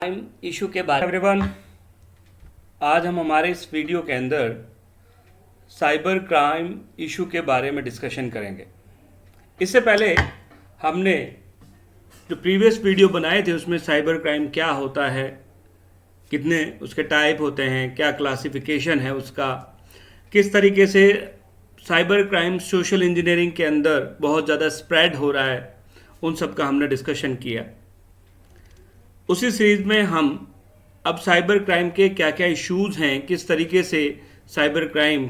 Crime issue के बारे में एवरीवन, आज हम हमारे इस वीडियो के अंदर साइबर क्राइम इशू के बारे में डिस्कशन करेंगे। इससे पहले हमने जो प्रीवियस वीडियो बनाए थे उसमें साइबर क्राइम क्या होता है, कितने उसके टाइप होते हैं, क्या क्लासिफिकेशन है उसका, किस तरीके से साइबर क्राइम सोशल इंजीनियरिंग के अंदर बहुत ज़्यादा स्प्रेड हो रहा है, उन सब का हमने डिस्कशन किया। उसी सीरीज में हम अब साइबर क्राइम के क्या क्या इश्यूज हैं, किस तरीके से साइबर क्राइम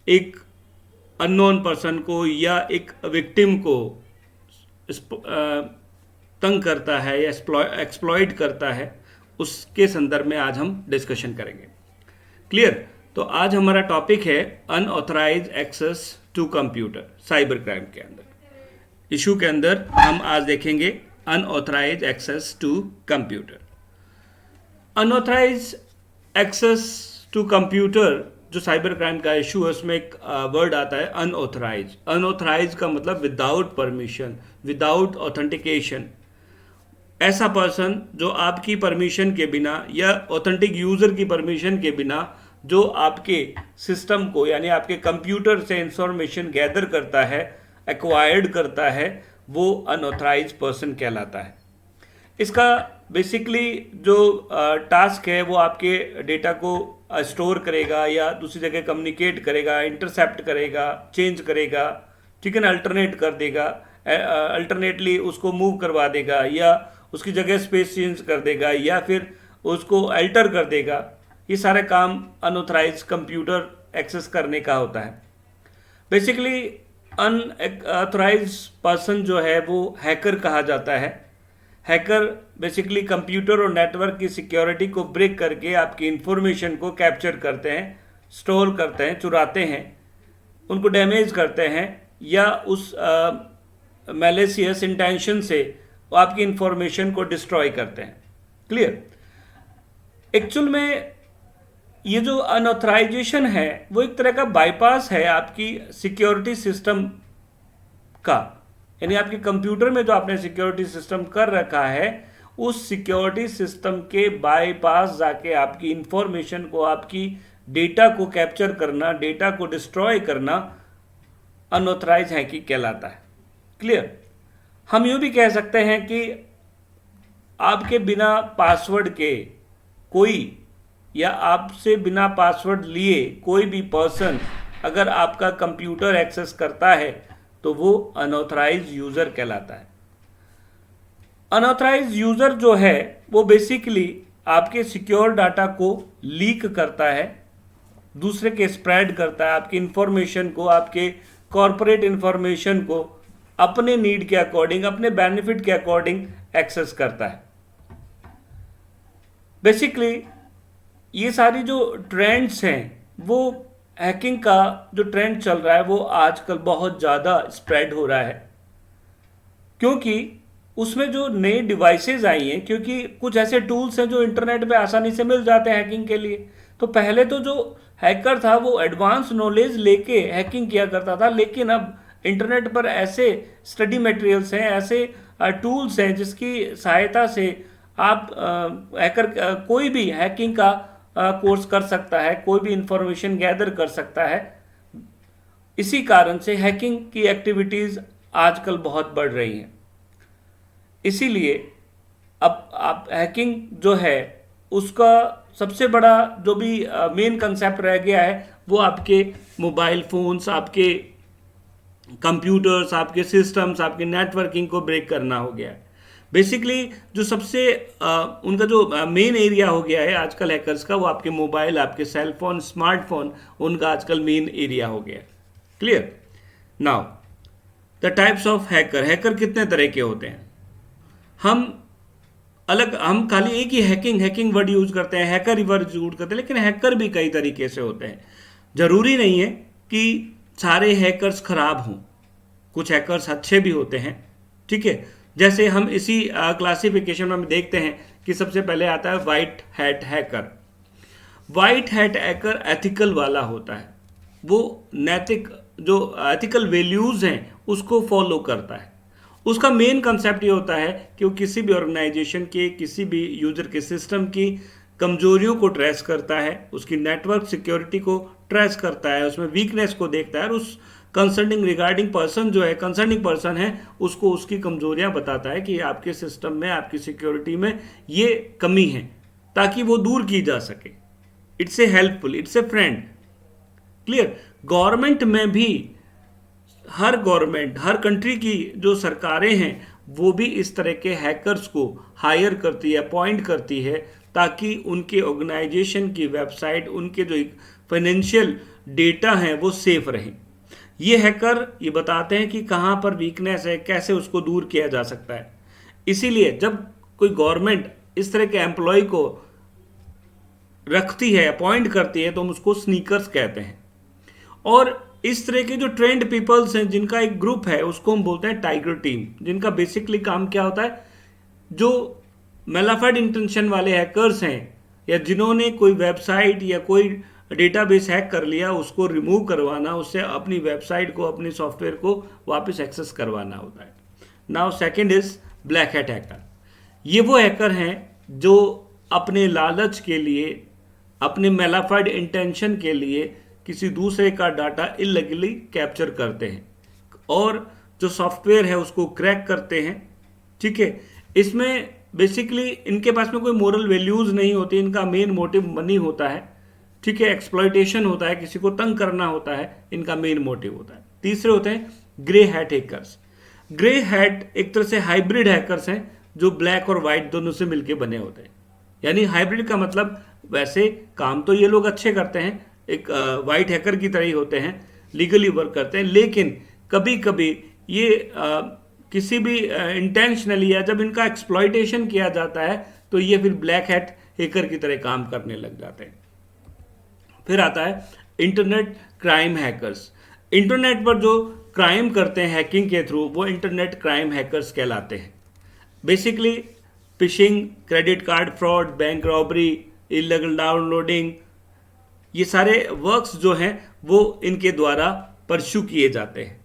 एक अननोन पर्सन को या एक विक्टिम को तंग करता है या एक्सप्लॉइट करता है, उसके संदर्भ में आज हम डिस्कशन करेंगे। क्लियर? तो आज हमारा टॉपिक है unauthorise access to computer cyber crime के अंदर। इशू के अंदर हम आज देखेंगे unauthorise access to computer. Unauthorise access to computer जो साइबर क्राइम का इशू है उसमें एक वर्ड आता है अनऑथराइज। अनऑथराइज का मतलब विदाउट परमिशन, विदाउट ऑथेंटिकेशन। ऐसा पर्सन जो आपकी परमिशन के बिना या ऑथेंटिक यूजर की परमिशन के बिना जो आपके सिस्टम को यानी आपके कंप्यूटर से इंफॉर्मेशन गैदर करता है, एक्वायर्ड करता है, वो अनऑथराइज पर्सन कहलाता है। इसका बेसिकली जो टास्क है वो आपके डेटा को स्टोर करेगा या दूसरी जगह कम्युनिकेट करेगा, इंटरसेप्ट करेगा, चेंज करेगा, ठीक है ना, अल्टरनेट कर देगा, अल्टरनेटली उसको मूव करवा देगा या उसकी जगह स्पेस चेंज कर देगा या फिर उसको अल्टर कर देगा। ये सारे काम अनऑथराइज कंप्यूटर एक्सेस करने का होता है। बेसिकली अनऑथराइज पर्सन जो है वो हैकर कहा जाता है। हैकर बेसिकली कंप्यूटर और नेटवर्क की सिक्योरिटी को ब्रेक करके आपकी इंफॉर्मेशन को कैप्चर करते हैं, स्टोर करते हैं, चुराते हैं, उनको डैमेज करते हैं या उस मैलिशियस इंटेंशन से वो आपकी इंफॉर्मेशन को डिस्ट्रॉय करते हैं। क्लियर? एक्चुअल में ये जो अनऑथराइजेशन है वो एक तरह का बाईपास है आपकी सिक्योरिटी सिस्टम का, यानी आपके कंप्यूटर में जो आपने सिक्योरिटी सिस्टम कर रखा है उस सिक्योरिटी सिस्टम के बाईपास जाके आपकी इंफॉर्मेशन को, आपकी डेटा को कैप्चर करना, डेटा को डिस्ट्रॉय करना अनऑथराइज हैकिंग कहलाता है। क्लियर? हम यूँ भी कह सकते हैं कि आपके बिना पासवर्ड के कोई या आपसे बिना पासवर्ड लिए कोई भी पर्सन अगर आपका कंप्यूटर एक्सेस करता है तो वो अनऑथराइज यूज़र कहलाता है। अनऑथराइज यूज़र जो है वो बेसिकली आपके सिक्योर डाटा को लीक करता है, दूसरे के स्प्रेड करता है, आपकी इंफॉर्मेशन को, आपके कॉरपोरेट इंफॉर्मेशन को अपने नीड के अकॉर्डिंग, अपने बेनिफिट के अकॉर्डिंग एक्सेस करता है। बेसिकली ये सारी जो ट्रेंड्स हैं, वो हैकिंग का जो ट्रेंड चल रहा है वो आजकल बहुत ज़्यादा स्प्रेड हो रहा है, क्योंकि उसमें जो नए डिवाइसेस आई हैं, क्योंकि कुछ ऐसे टूल्स हैं जो इंटरनेट पे आसानी से मिल जाते हैं हैकिंग के लिए। तो पहले तो जो हैकर था वो एडवांस नॉलेज लेके हैकिंग किया करता था, लेकिन अब इंटरनेट पर ऐसे स्टडी मटेरियल्स हैं, ऐसे टूल्स हैं जिसकी सहायता से आप हैकर कोई भी हैकिंग का कोर्स कर सकता है, कोई भी इंफॉर्मेशन गैदर कर सकता है। इसी कारण से हैकिंग की एक्टिविटीज़ आजकल बहुत बढ़ रही हैं। इसीलिए अब आप हैकिंग जो है उसका सबसे बड़ा जो भी मेन कंसेप्ट रह गया है वो आपके मोबाइल फ़ोन्स, आपके कंप्यूटर्स, आपके सिस्टम्स, आपके नेटवर्किंग को ब्रेक करना हो गया है। बेसिकली जो सबसे उनका जो मेन एरिया हो गया है आजकल हैकर्स का, वो आपके मोबाइल, आपके सेल फोन, स्मार्टफोन, उनका आजकल मेन एरिया हो गया है। Clear? Now the types of hacker. Hacker कितने तरह के होते हैं? हम खाली एक ही हैकिंग वर्ड यूज करते हैं, हैकर वर्ड यूज करते हैं, लेकिन हैकर भी कई तरीके से होते हैं। जरूरी नहीं है कि सारे हैकर्स खराब हों, कुछ हैकर्स अच्छे भी होते हैं। ठीक है? जैसे हम इसी क्लासिफिकेशन में हम देखते हैं कि सबसे पहले आता है white hat hacker. White hat hacker ethical वाला होता है, वो नैतिक जो एथिकल वैल्यूज़ हैं उसको फॉलो करता है उसका मेन कंसेप्ट ये होता है कि वो किसी भी ऑर्गेनाइजेशन के, किसी भी यूजर के सिस्टम की कमजोरियों को ट्रेस करता है, उसकी नेटवर्क सिक्योरिटी को ट्रेस करता है, उसमें वीकनेस को देखता है और उस कंसर्निंग रिगार्डिंग पर्सन जो है, कंसर्निंग पर्सन है, उसको उसकी कमजोरियां बताता है कि आपके सिस्टम में, आपकी सिक्योरिटी में ये कमी है, ताकि वो दूर की जा सके। It's a helpful, it's a friend. Clear. Government में भी हर गवर्नमेंट, हर कंट्री की जो सरकारें हैं वो भी इस तरह के हैकर्स को हायर करती है, अपॉइंट करती है, ताकि उनके ऑर्गेनाइजेशन की वेबसाइट, उनके जो फाइनेंशियल डेटा हैं वो सेफ रहें। ये हैकर ये बताते हैं कि कहाँ पर वीकनेस है, कैसे उसको दूर किया जा सकता है। इसीलिए जब कोई गवर्नमेंट इस तरह के एम्प्लॉय को रखती है, अपॉइंट करती है, तो हम उसको स्नीकर्स कहते हैं। और इस तरह के जो ट्रेंड पीपल्स हैं, जिनका एक ग्रुप है, उसको हम बोलते हैं टाइगर टीम, जिनका बेसिकली काम क्या होता है, जो मेलाफाइड इंटेंशन वाले हैकर्स हैं या जिन्होंने कोई वेबसाइट या कोई डेटाबेस हैक कर लिया, उसको रिमूव करवाना, उससे अपनी वेबसाइट को, अपनी सॉफ्टवेयर को वापस एक्सेस करवाना होता है। Now second is black hat hacker. ये वो हैकर हैं जो अपने लालच के लिए, अपने मेलाफाइड इंटेंशन के लिए किसी दूसरे का डाटा इल्लीगली कैप्चर करते हैं और जो सॉफ्टवेयर है उसको क्रैक करते हैं। ठीक है। इसमें बेसिकली इनके पास में कोई मोरल वैल्यूज नहीं होती, इनका मेन मोटिव मनी होता है। ठीक है। एक्सप्लॉयटेशन होता है, किसी को तंग करना होता है, इनका मेन मोटिव होता है। तीसरे होते हैं grey hat hackers. Grey hat एक तरह से हाइब्रिड हैकर्स हैं जो ब्लैक और वाइट दोनों से मिलकर बने होते हैं। यानी हाइब्रिड का मतलब, वैसे काम तो ये लोग अच्छे करते हैं, एक वाइट हैकर की तरह ही होते हैं, लीगली वर्क करते हैं, लेकिन कभी कभी ये किसी भी इंटेंशनली या जब इनका एक्सप्लॉयटेशन किया जाता है तो ये फिर ब्लैक हैट हैकर की तरह काम करने लग जाते हैं। फिर आता है इंटरनेट क्राइम हैकर्स। इंटरनेट पर जो क्राइम करते हैं हैकिंग के थ्रू, वो इंटरनेट क्राइम हैकर्स कहलाते हैं। Basically fishing, credit card fraud, bank robbery, illegal downloading, ये सारे वर्क्स जो हैं वो इनके द्वारा परस्यू किए जाते हैं।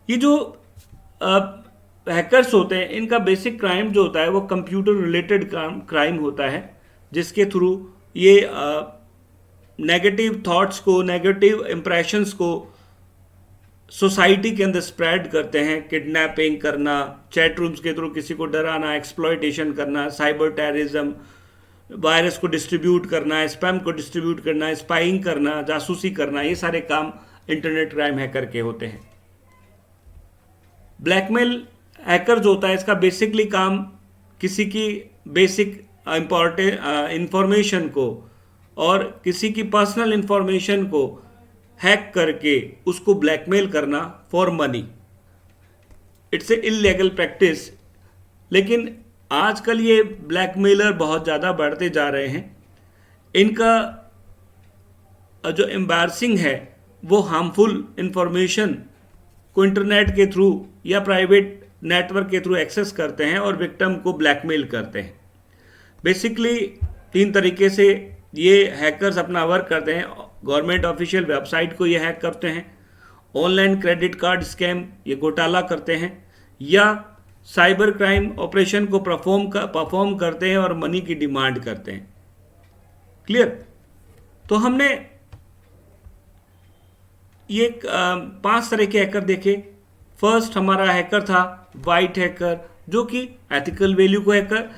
ये जो हैकर्स होते हैं, इनका बेसिक क्राइम जो होता है वो कंप्यूटर रिलेटेड क्राइम होता है, जिसके थ्रू ये नेगेटिव थॉट्स को, नेगेटिव इंप्रेशंस को सोसाइटी के अंदर स्प्रेड करते हैं। किडनैपिंग करना, चैट रूम्स के थ्रू किसी को डराना, एक्सप्लॉयटेशन करना, साइबर टेररिज्म, वायरस को डिस्ट्रीब्यूट करना, स्पैम को डिस्ट्रीब्यूट करना, स्पाइंग करना, जासूसी करना, ये सारे काम इंटरनेट क्राइम हैकर के होते हैं। ब्लैकमेल हैकर जो होता है, इसका बेसिकली काम किसी की बेसिक इंपॉर्टेंट इंफॉर्मेशन को और किसी की पर्सनल इंफॉर्मेशन को हैक करके उसको ब्लैकमेल करना for money. It's a illegal practice. लेकिन आजकल ये ब्लैकमेलर बहुत ज़्यादा बढ़ते जा रहे हैं। इनका जो एम्बैरसिंग है वो हार्मफुल इंफॉर्मेशन को इंटरनेट के थ्रू या प्राइवेट नेटवर्क के थ्रू एक्सेस करते हैं और विक्टिम को ब्लैकमेल करते हैं। बेसिकली 3 तरीके से ये हैकर्स अपना वर्क करते हैं। गवर्नमेंट ऑफिशियल वेबसाइट को ये हैक करते हैं, ऑनलाइन क्रेडिट कार्ड स्कैम, ये घोटाला करते हैं, या साइबर क्राइम ऑपरेशन को परफॉर्म करते हैं और मनी की डिमांड करते हैं। क्लियर। तो हमने ये 5 तरह के हैकर देखे। फर्स्ट हमारा हैकर था वाइट हैकर, जो कि एथिकल वैल्यू को हैकर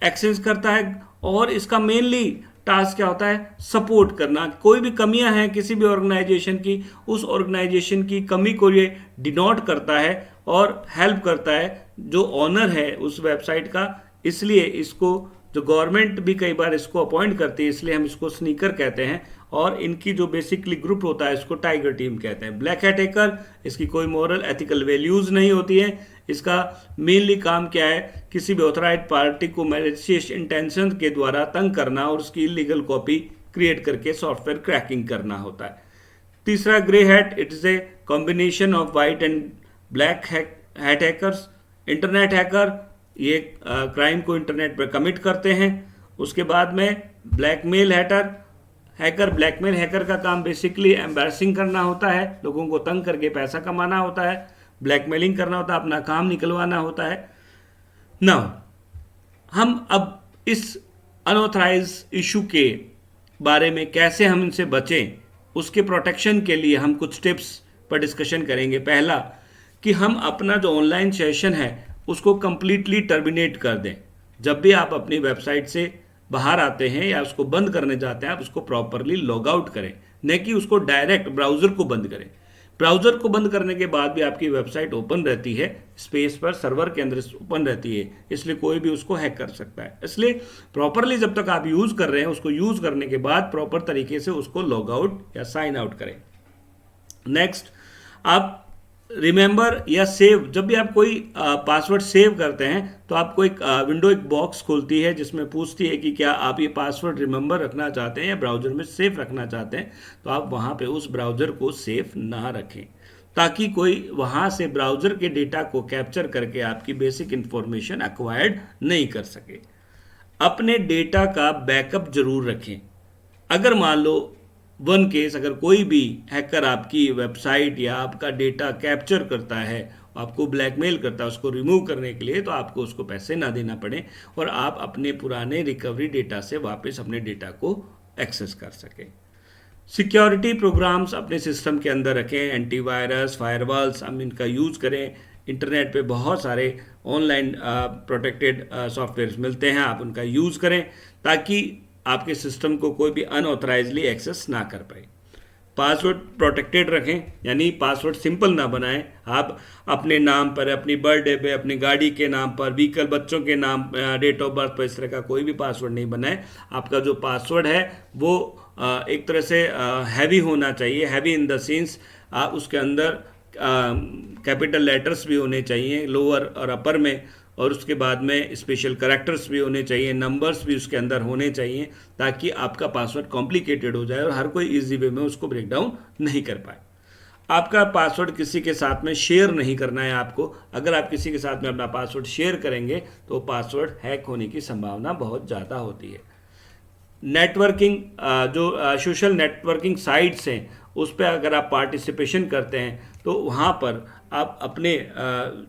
एक्सेस करता है और इसका मेनली टास्क क्या होता है, सपोर्ट करना। कोई भी कमियां हैं किसी भी ऑर्गेनाइजेशन की, उस ऑर्गेनाइजेशन की कमी को ये डिनोट करता है और हेल्प करता है जो ऑनर है उस वेबसाइट का। इसलिए इसको जो गवर्नमेंट भी कई बार इसको अपॉइंट करती है, इसलिए हम इसको स्नीकर कहते हैं। और इनकी जो बेसिकली ग्रुप होता है इसको टाइगर टीम कहते हैं। ब्लैक हैट हैकर, इसकी कोई मॉरल एथिकल वैल्यूज नहीं होती है। इसका मेनली काम क्या है, किसी भी ऑथराइज्ड पार्टी को मैलिशियस इंटेंशन के द्वारा तंग करना और उसकी इलीगल कॉपी क्रिएट करके सॉफ्टवेयर क्रैकिंग करना होता है। तीसरा grey hat, it is a combination of white and black hat hackers. Internet hacker ये क्राइम को इंटरनेट पर कमिट करते हैं। उसके बाद में ब्लैकमेल हैकर, ब्लैकमेल हैकर का काम बेसिकली एम्बैरसिंग करना होता है, लोगों को तंग करके पैसा कमाना होता है। ब्लैकमेलिंग करना होता है, अपना काम निकलवाना होता है ना। हम अब इस अनऑथराइज इशू के बारे में कैसे हम इनसे बचें, उसके प्रोटेक्शन के लिए हम कुछ टिप्स पर डिस्कशन करेंगे। पहला, कि हम अपना जो ऑनलाइन सेशन है उसको कंप्लीटली टर्मिनेट कर दें। जब भी आप अपनी वेबसाइट से बाहर आते हैं या उसको बंद करने जाते हैं, आप उसको प्रॉपरली लॉग आउट करें, न कि उसको डायरेक्ट ब्राउज़र को बंद करें। ब्राउज़र को बंद करने के बाद भी आपकी वेबसाइट ओपन रहती है, स्पेस पर सर्वर के अंदर ओपन रहती है, इसलिए कोई भी उसको हैक कर सकता है। इसलिए प्रॉपरली जब तक आप यूज़ कर रहे हैं, उसको यूज़ करने के बाद प्रॉपर तरीके से उसको लॉग आउट या साइन आउट करें। नेक्स्ट, आप रिमेंबर या सेव, जब भी आप कोई पासवर्ड सेव करते हैं तो आपको एक विंडो, एक बॉक्स खुलती है जिसमें पूछती है कि क्या आप ये पासवर्ड रिमेंबर रखना चाहते हैं या ब्राउज़र में सेव रखना चाहते हैं। तो आप वहाँ पे उस ब्राउज़र को सेव ना रखें, ताकि कोई वहाँ से ब्राउज़र के डेटा को कैप्चर करके आपकी बेसिक इंफॉर्मेशन एक्वायर्ड नहीं कर सके। अपने डेटा का बैकअप जरूर रखें। अगर मान लो वन केस, अगर कोई भी हैकर आपकी वेबसाइट या आपका डेटा कैप्चर करता है, आपको ब्लैकमेल करता है उसको रिमूव करने के लिए, तो आपको उसको पैसे ना देना पड़े और आप अपने पुराने रिकवरी डेटा से वापस अपने डेटा को एक्सेस कर सकें। सिक्योरिटी प्रोग्राम्स अपने सिस्टम के अंदर रखें, एंटीवायरस, फायरवॉल्स हम इनका यूज़ करें। इंटरनेट पे बहुत सारे ऑनलाइन प्रोटेक्टेड सॉफ्टवेयर मिलते हैं, आप उनका यूज़ करें ताकि आपके सिस्टम को कोई भी अनऑथराइजली एक्सेस ना कर पाए। पासवर्ड प्रोटेक्टेड रखें, यानी पासवर्ड सिंपल ना बनाएं। आप अपने नाम पर, अपनी बर्थडे पे, अपनी गाड़ी के नाम पर, व्हीकल, बच्चों के नाम, डेट ऑफ बर्थ पर इस तरह का कोई भी पासवर्ड नहीं बनाएं। आपका जो पासवर्ड है वो एक तरह से हैवी होना चाहिए, हैवी इन द सेंस उसके अंदर कैपिटल लेटर्स भी होने चाहिए लोअर और अपर में, और उसके बाद में स्पेशल करैक्टर्स भी होने चाहिए, नंबर्स भी उसके अंदर होने चाहिए, ताकि आपका पासवर्ड कॉम्प्लिकेटेड हो जाए और हर कोई इजी वे में उसको ब्रेक डाउन नहीं कर पाए। आपका पासवर्ड किसी के साथ में शेयर नहीं करना है आपको। अगर आप किसी के साथ में अपना पासवर्ड शेयर करेंगे तो पासवर्ड हैक होने की संभावना बहुत ज़्यादा होती है। नेटवर्किंग, जो सोशल नेटवर्किंग साइट्स हैं उस पर अगर आप पार्टिसिपेशन करते हैं तो वहाँ पर आप अपने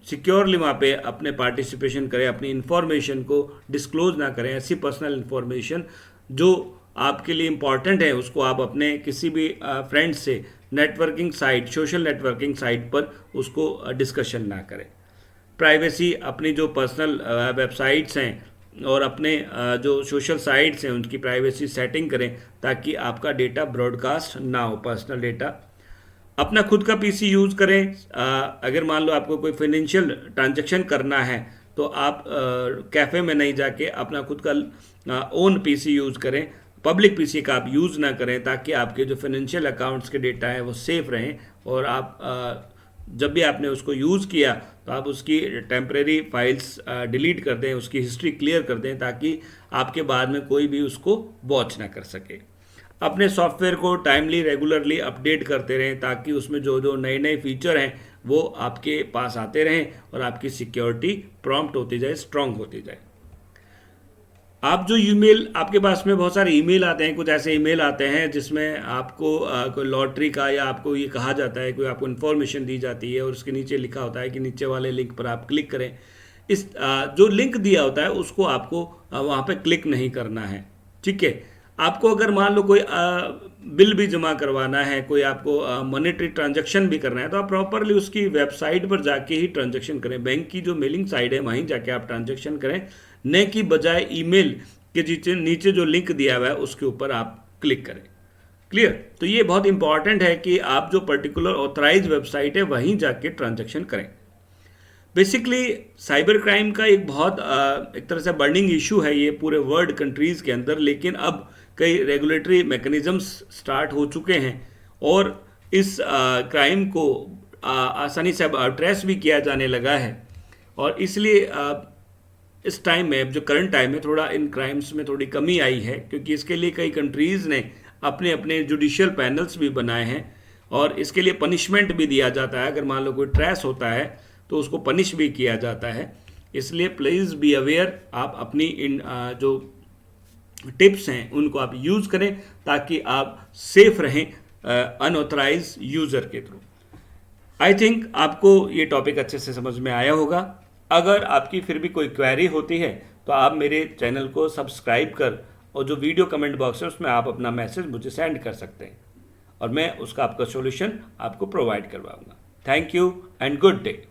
सिक्योरली वहाँ पे अपने पार्टिसिपेशन करें, अपनी इन्फॉर्मेशन को डिस्क्लोज ना करें। ऐसी पर्सनल इन्फॉर्मेशन जो आपके लिए इम्पॉर्टेंट है उसको आप अपने किसी भी फ्रेंड से networking site, social networking site पर उसको डिस्कशन ना करें। प्राइवेसी, अपनी जो पर्सनल वेबसाइट्स हैं और अपने जो सोशल साइट्स हैं उनकी प्राइवेसी सेटिंग करें ताकि आपका डेटा ब्रॉडकास्ट ना हो, पर्सनल डेटा। अपना खुद का पीसी यूज़ करें। अगर मान लो आपको कोई फाइनेंशियल ट्रांजैक्शन करना है तो आप कैफ़े में नहीं जाके अपना खुद का ओन पीसी यूज़ करें। पब्लिक पीसी का आप यूज़ ना करें ताकि आपके जो फाइनेंशियल अकाउंट्स के डेटा है वो सेफ रहें, और आप जब भी आपने उसको यूज़ किया तो आप उसकी टेम्परेरी फाइल्स डिलीट कर दें, उसकी हिस्ट्री क्लियर कर दें ताकि आपके बाद में कोई भी उसको वॉच ना कर सके। अपने सॉफ्टवेयर को टाइमली, रेगुलरली अपडेट करते रहें ताकि उसमें जो जो नए नए फीचर हैं वो आपके पास आते रहें और आपकी सिक्योरिटी प्रॉम्प्ट होती जाए, स्ट्रांग होती जाए। आप जो ईमेल, आपके पास में बहुत सारे ईमेल आते हैं, कुछ ऐसे ईमेल आते हैं जिसमें आपको कोई लॉटरी का या आपको ये कहा जाता है, कोई आपको इन्फॉर्मेशन दी जाती है और उसके नीचे लिखा होता है कि नीचे वाले लिंक पर आप क्लिक करें। इस जो लिंक दिया होता है उसको आपको वहाँ पे क्लिक नहीं करना है, ठीक है। आपको अगर मान लो कोई बिल भी जमा करवाना है, कोई आपको मॉनेटरी ट्रांजैक्शन भी करना है, तो आप प्रॉपरली उसकी वेबसाइट पर जाके ही ट्रांजैक्शन करें। बैंक की जो मेलिंग साइट है वहीं जाके आप ट्रांजैक्शन करें, न कि बजाय ईमेल के नीचे जो लिंक दिया हुआ है उसके ऊपर आप क्लिक करें। क्लियर? तो ये बहुत इंपॉर्टेंट है कि आप जो पर्टिकुलर ऑथराइज वेबसाइट है वहीं जाके ट्रांजैक्शन करें। बेसिकली साइबर क्राइम का एक बहुत एक तरह से बर्निंग इशू है ये पूरे वर्ल्ड कंट्रीज़ के अंदर, लेकिन अब कई रेगुलेटरी मैकेनिज़म्स स्टार्ट हो चुके हैं और इस क्राइम को आसानी से अब ट्रेस भी किया जाने लगा है। और इसलिए इस टाइम में, जो करंट टाइम में, थोड़ा इन क्राइम्स में थोड़ी कमी आई है, क्योंकि इसके लिए कई कंट्रीज़ ने अपने अपने जुडिशियल पैनल्स भी बनाए हैं और इसके लिए पनिशमेंट भी दिया जाता है। अगर मान लो कोई ट्रेस होता है तो उसको पनिश भी किया जाता है। इसलिए प्लीज़ बी अवेयर, आप अपनी इन जो टिप्स हैं उनको आप यूज़ करें ताकि आप सेफ रहें अनऑथराइज यूज़र के थ्रू। आई थिंक आपको ये टॉपिक अच्छे से समझ में आया होगा। अगर आपकी फिर भी कोई क्वेरी होती है तो आप मेरे चैनल को सब्सक्राइब कर और जो वीडियो कमेंट बॉक्स है उसमें आप अपना मैसेज मुझे सेंड कर सकते हैं और मैं उसका आपका सॉल्यूशन आपको प्रोवाइड करवाऊंगा। Thank you and good day.